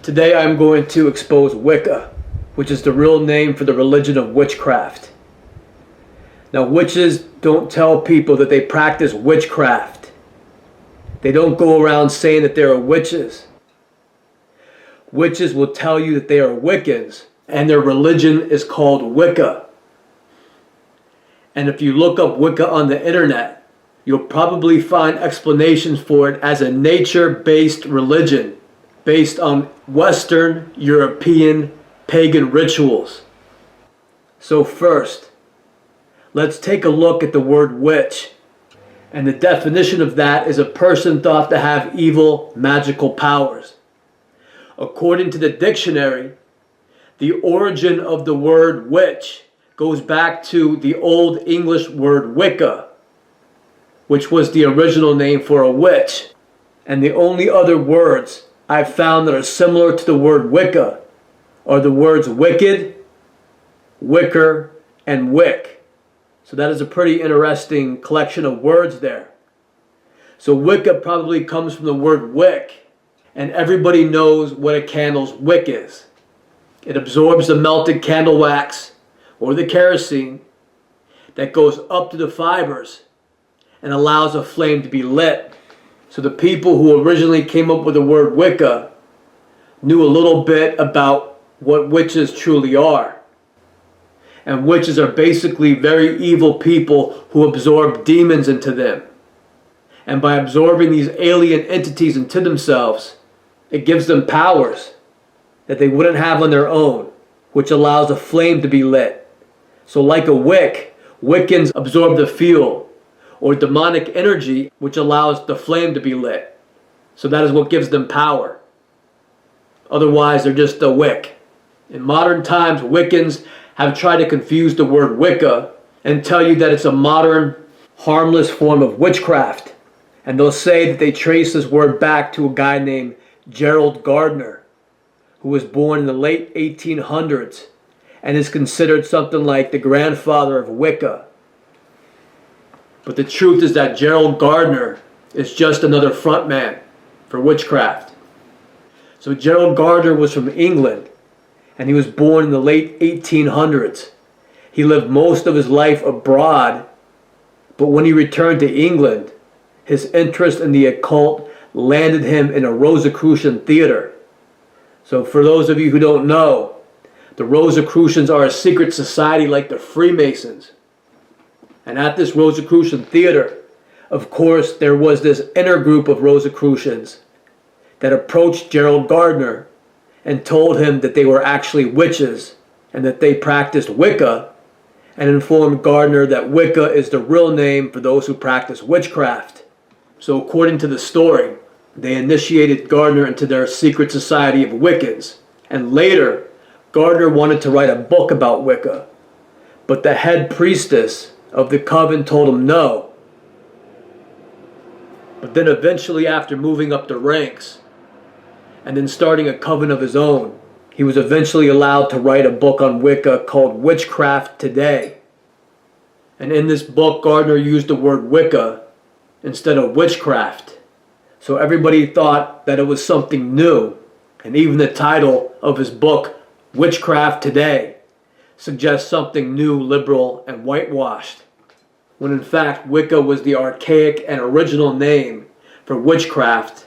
Today I'm going to expose Wicca, which is the real name for the religion of witchcraft. Now, witches don't tell people that they practice witchcraft. They don't go around saying that they are witches. Witches will tell you that they are Wiccans, and their religion is called Wicca. And if you look up Wicca on the internet, you'll probably find explanations for it as a nature-based religion based on Western European pagan rituals. So first, let's take a look at the word witch. And the definition of that is a person thought to have evil magical powers. According to the dictionary, the origin of the word witch goes back to the Old English word Wicca, which was the original name for a witch. And the only other words I've found that are similar to the word Wicca are the words wicked, wicker, and wick. So that is a pretty interesting collection of words there. So Wicca probably comes from the word wick, and everybody knows what a candle's wick is. It absorbs the melted candle wax or the kerosene that goes up to the fibers and allows a flame to be lit. So the people who originally came up with the word Wicca knew a little bit about what witches truly are. And witches are basically very evil people who absorb demons into them. And by absorbing these alien entities into themselves, it gives them powers that they wouldn't have on their own, which allows a flame to be lit. So like a wick, Wiccans absorb the fuel or demonic energy, which allows the flame to be lit. So that is what gives them power. Otherwise, they're just a wick. In modern times, Wiccans have tried to confuse the word Wicca and tell you that it's a modern, harmless form of witchcraft. And they'll say that they trace this word back to a guy named Gerald Gardner, who was born in the late 1800s and is considered something like the grandfather of Wicca. But the truth is that Gerald Gardner is just another frontman for witchcraft. So Gerald Gardner was from England, and he was born in the late 1800s. He lived most of his life abroad, but when he returned to England, his interest in the occult landed him in a Rosicrucian theater. So for those of you who don't know, the Rosicrucians are a secret society like the Freemasons. And at this Rosicrucian theater, of course, there was this inner group of Rosicrucians that approached Gerald Gardner and told him that they were actually witches and that they practiced Wicca, and informed Gardner that Wicca is the real name for those who practice witchcraft. So according to the story, they initiated Gardner into their secret society of Wiccans, and later Gardner wanted to write a book about Wicca, but the head priestess of the coven told him no. But then eventually, after moving up the ranks and then starting a coven of his own, he was eventually allowed to write a book on Wicca called Witchcraft Today. And in this book, Gardner used the word Wicca instead of witchcraft. So everybody thought that it was something new. And even the title of his book, Witchcraft Today, suggests something new, liberal, and whitewashed, when in fact Wicca was the archaic and original name for witchcraft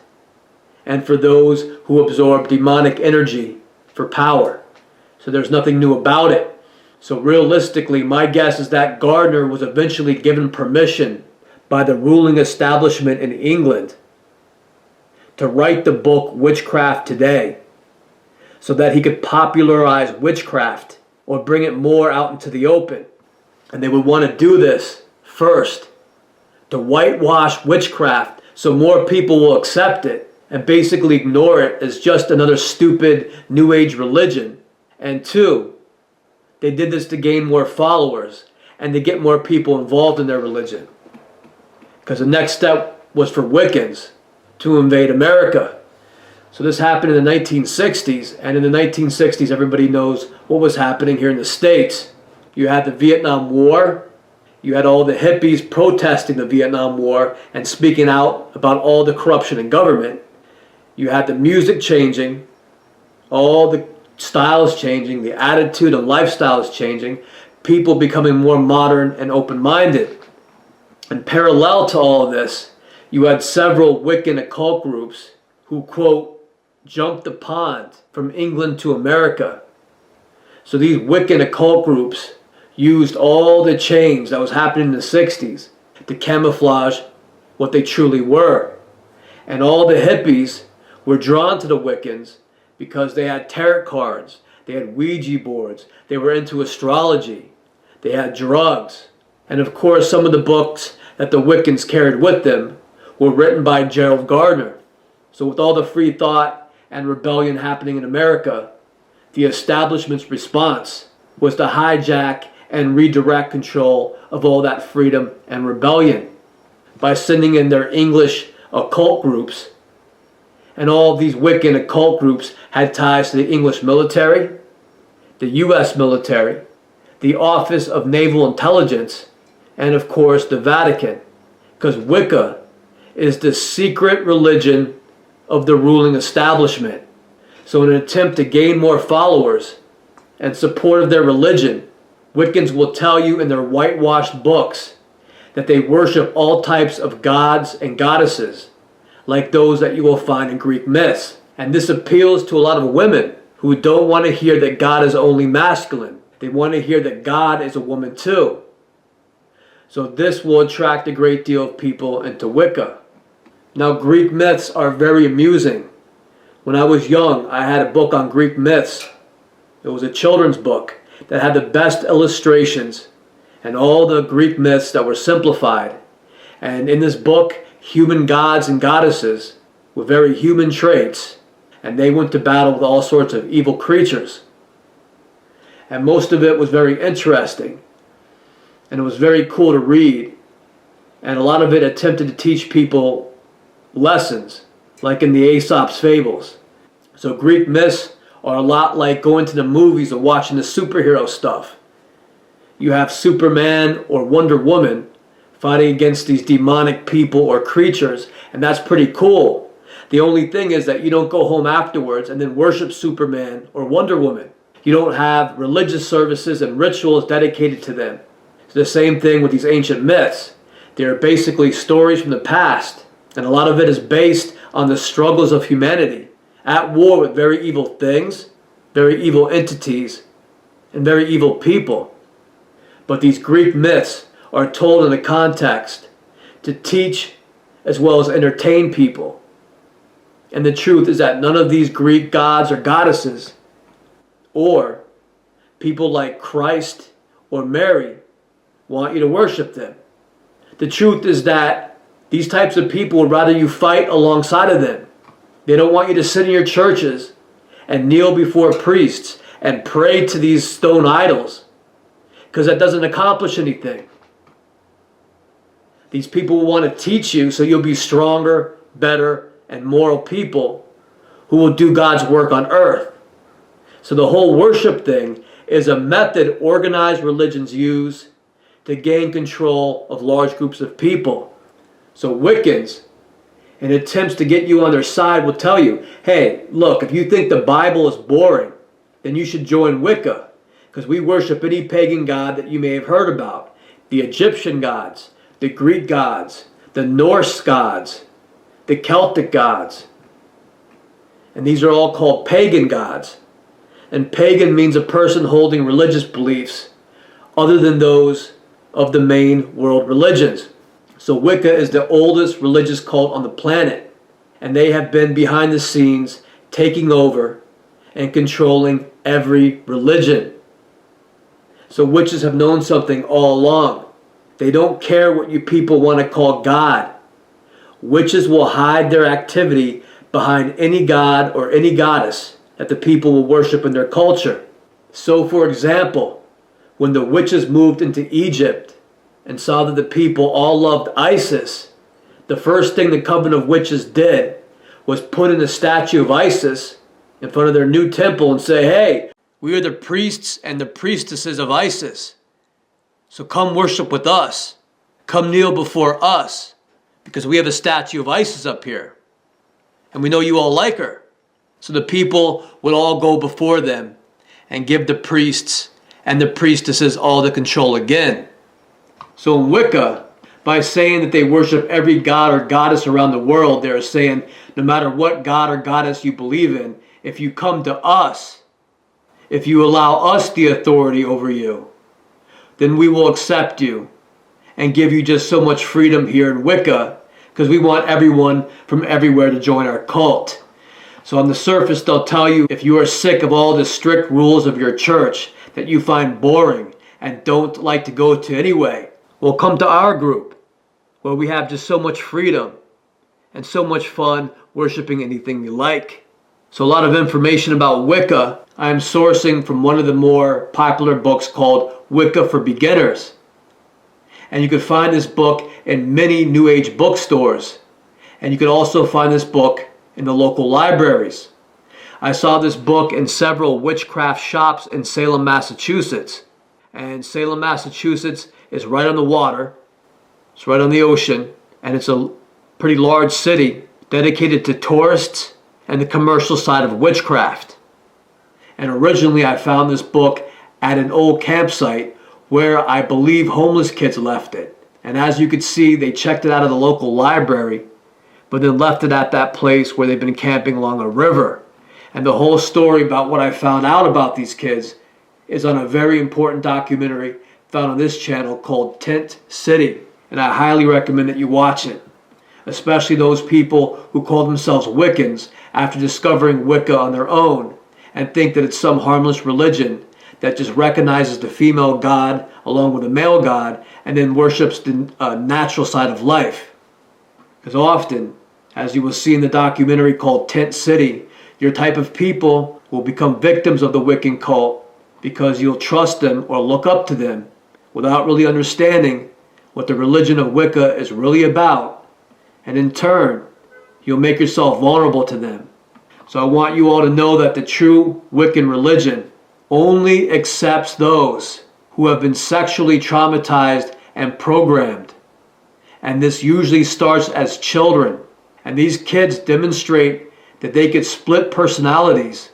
and for those who absorb demonic energy for power. So there's nothing new about it. So realistically, my guess is that Gardner was eventually given permission by the ruling establishment in England to write the book Witchcraft Today so that he could popularize witchcraft or bring it more out into the open. And they would want to do this first to whitewash witchcraft so more people will accept it and basically ignore it as just another stupid New Age religion. And two, they did this to gain more followers and to get more people involved in their religion. Because the next step was for Wiccans to invade America. So this happened in the 1960s, and in the 1960s everybody knows what was happening here in the States. You had the Vietnam War, you had all the hippies protesting the Vietnam War and speaking out about all the corruption in government. You had the music changing, all the style is changing, the attitude and lifestyle is changing, people becoming more modern and open-minded. And parallel to all of this, you had several Wiccan occult groups who, quote, jumped the pond from England to America. So these Wiccan occult groups used all the change that was happening in the 60s to camouflage what they truly were. And all the hippies were drawn to the Wiccans because they had tarot cards, they had Ouija boards, they were into astrology, they had drugs. And of course, some of the books that the Wiccans carried with them were written by Gerald Gardner. So with all the free thought and rebellion happening in America, the establishment's response was to hijack and redirect control of all that freedom and rebellion by sending in their English occult groups. And all of these Wiccan occult groups had ties to the English military, the U.S. military, the Office of Naval Intelligence, and of course the Vatican, because Wicca is the secret religion of the ruling establishment. So in an attempt to gain more followers and support of their religion, Wiccans will tell you in their whitewashed books that they worship all types of gods and goddesses, like those that you will find in Greek myths. And this appeals to a lot of women who don't want to hear that God is only masculine. They want to hear that God is a woman too. So this will attract a great deal of people into Wicca. Now, Greek myths are very amusing. When I was young, I had a book on Greek myths. It was a children's book that had the best illustrations and all the Greek myths that were simplified. And in this book, human gods and goddesses with very human traits, and they went to battle with all sorts of evil creatures. And most of it was very interesting, and it was very cool to read, and a lot of it attempted to teach people lessons, like in the Aesop's fables. So Greek myths are a lot like going to the movies and watching the superhero stuff. You have Superman or Wonder Woman fighting against these demonic people or creatures, and that's pretty cool. The only thing is that you don't go home afterwards and then worship Superman or Wonder Woman. You don't have religious services and rituals dedicated to them. It's the same thing with these ancient myths. They're basically stories from the past, and a lot of it is based on the struggles of humanity, at war with very evil things, very evil entities, and very evil people. But these Greek myths are told in a context to teach as well as entertain people. And the truth is that none of these Greek gods or goddesses, or people like Christ or Mary, want you to worship them. The truth is that these types of people would rather you fight alongside of them. They don't want you to sit in your churches and kneel before priests and pray to these stone idols, because that doesn't accomplish anything. These people will want to teach you so you'll be stronger, better, and moral people who will do God's work on earth. So the whole worship thing is a method organized religions use to gain control of large groups of people. So Wiccans, in attempts to get you on their side, will tell you, hey, look, if you think the Bible is boring, then you should join Wicca, because we worship any pagan god that you may have heard about. The Egyptian gods, the Greek gods, the Norse gods, the Celtic gods. And these are all called pagan gods. And pagan means a person holding religious beliefs other than those of the main world religions. So Wicca is the oldest religious cult on the planet, and they have been behind the scenes taking over and controlling every religion. So witches have known something all along. They don't care what you people want to call God. Witches will hide their activity behind any god or any goddess that the people will worship in their culture. So for example, when the witches moved into Egypt and saw that the people all loved Isis, the first thing the coven of witches did was put in a statue of Isis in front of their new temple and say, hey, we are the priests and the priestesses of Isis. So come worship with us. Come kneel before us, because we have a statue of Isis up here. And we know you all like her. So the people would all go before them and give the priests and the priestesses all the control again. So in Wicca, by saying that they worship every god or goddess around the world, they're saying no matter what god or goddess you believe in, if you come to us, if you allow us the authority over you, then we will accept you and give you just so much freedom here in Wicca, because we want everyone from everywhere to join our cult. So on the surface, they'll tell you if you are sick of all the strict rules of your church that you find boring and don't like to go to anyway, well, come to our group where we have just so much freedom and so much fun worshiping anything you like. So a lot of information about Wicca I am sourcing from one of the more popular books called Wicca for Beginners. And you can find this book in many New Age bookstores. And you can also find this book in the local libraries. I saw this book in several witchcraft shops in Salem, Massachusetts. And Salem, Massachusetts is right on the water. It's right on the ocean. And it's a pretty large city dedicated to tourists and the commercial side of witchcraft. And originally I found this book at an old campsite where I believe homeless kids left it. And as you could see, they checked it out of the local library, but then left it at that place where they've been camping along a river. And the whole story about what I found out about these kids is on a very important documentary found on this channel called Tent City. And I highly recommend that you watch it, especially those people who call themselves Wiccans after discovering Wicca on their own and think that it's some harmless religion that just recognizes the female god along with the male god and then worships the natural side of life. Because often, as you will see in the documentary called Tent City, your type of people will become victims of the Wiccan cult because you'll trust them or look up to them without really understanding what the religion of Wicca is really about. And in turn, you'll make yourself vulnerable to them. So I want you all to know that the true Wiccan religion only accepts those who have been sexually traumatized and programmed. And this usually starts as children. And these kids demonstrate that they could split personalities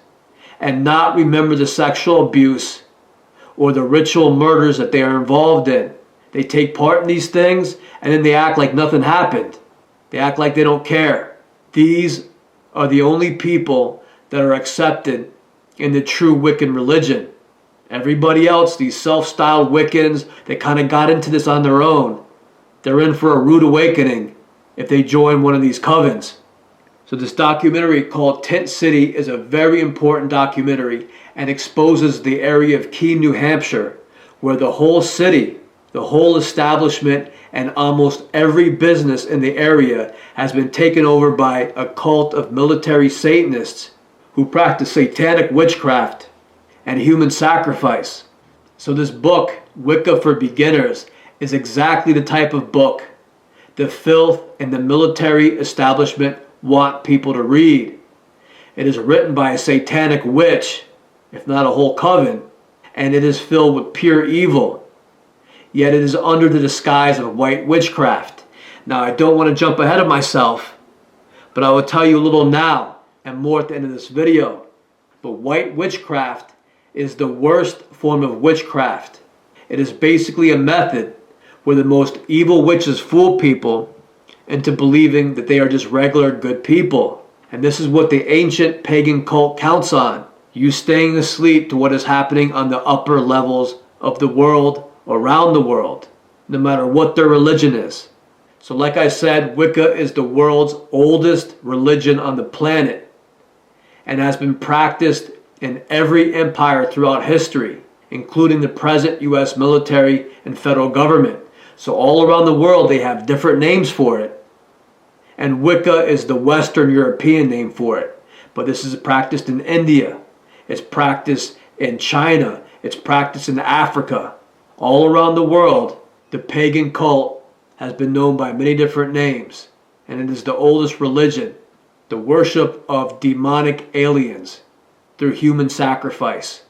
and not remember the sexual abuse or the ritual murders that they are involved in. They take part in these things and then they act like nothing happened. They act like they don't care. These are the only people that are accepted in the true Wiccan religion. Everybody else, these self-styled Wiccans, they kind of got into this on their own. They're in for a rude awakening if they join one of these covens. So this documentary called Tent City is a very important documentary and exposes the area of Keene, New Hampshire, where the whole city, the whole establishment, and almost every business in the area has been taken over by a cult of military Satanists who practice satanic witchcraft and human sacrifice. So this book, Wicca for Beginners, is exactly the type of book the filth and the military establishment want people to read. It is written by a satanic witch, if not a whole coven, and it is filled with pure evil. Yet it is under the disguise of white witchcraft. Now I don't want to jump ahead of myself, but I will tell you a little now and more at the end of this video. But white witchcraft is the worst form of witchcraft. It is basically a method where the most evil witches fool people into believing that they are just regular good people. And this is what the ancient pagan cult counts on. You staying asleep to what is happening on the upper levels of the world, around the world, no matter what their religion is. So like I said, Wicca is the world's oldest religion on the planet and has been practiced in every empire throughout history, including the present U.S. military and federal government. So all around the world they have different names for it. And Wicca is the Western European name for it. But this is practiced in India. It's practiced in China. It's practiced in Africa. All around the world, the pagan cult has been known by many different names. And it is the oldest religion, the worship of demonic aliens through human sacrifice.